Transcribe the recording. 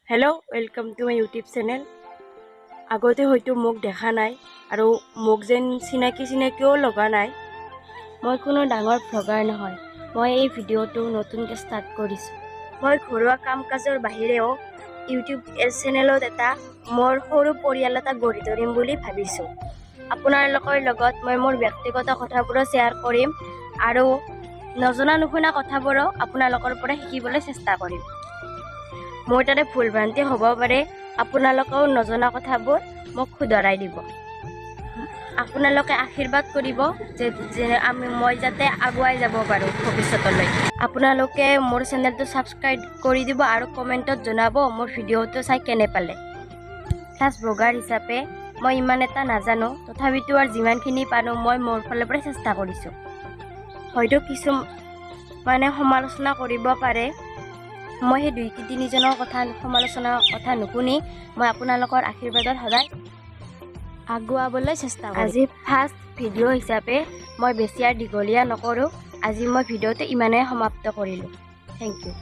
Hello' welcome to my YouTube channel. আগতে হয়তো মোক দেখা নাই আৰু মোক যেন চিনাকিও লগা নাই। মই কোনো ডাঙৰ ভ্লগাৰ নহয়। মই এই ভিডিঅ'টো নতুনকৈ ষ্টাৰ্ট কৰিছোঁ। মই ঘৰুৱা কাম কাজৰ বাহিৰেও ইউটিউব চেনেলত এটা মোৰ সৰু পৰিয়াল এটা গঢ়ি তুলিম বুলি ভাবিছোঁ। আপোনালোকৰ লগত মই মোৰ ব্যক্তিগত কথাবোৰো শ্বেয়াৰ কৰিম আৰু নজনা নুশুনা কথাবোৰো আপোনালোকৰ পৰা শিকিবলৈ চেষ্টা কৰিম। মোৰ তাতে ভুল ভ্ৰান্তি হ'ব পাৰে, আপোনালোকেও নজনা কথাবোৰ মোক শুধৰাই দিব। আপোনালোকে আশীৰ্বাদ কৰিব যে মই যাতে আগুৱাই যাব পাৰোঁ ভৱিষ্যতলৈ। আপোনালোকে মোৰ চেনেলটো ছাবস্ক্ৰাইব কৰি দিব আৰু কমেণ্টত জনাব মোৰ ভিডিঅ'টো চাই কেনে পালে। ক্লাছ ব্লগাৰ হিচাপে মই ইমান এটা নাজানো, তথাপিতো আৰু যিমানখিনি পাৰোঁ মই মোৰ ফালৰ পৰা চেষ্টা কৰিছোঁ। হয়তো কিছুমানে সমালোচনা কৰিব পাৰে, মই সেই 2-3জনৰ সমালোচনাৰ কথা নুশুনি মই আপোনালোকৰ আশীৰ্বাদত সদায় আগুৱাবলৈ চেষ্টা কৰিম। আজি ফাৰ্ষ্ট ভিডিঅ' হিচাপে মই বেছি আৰু দীঘলীয়া নকৰোঁ। আজি মই ভিডিঅ'টো ইমানেই সমাপ্ত কৰিলোঁ। Thank U.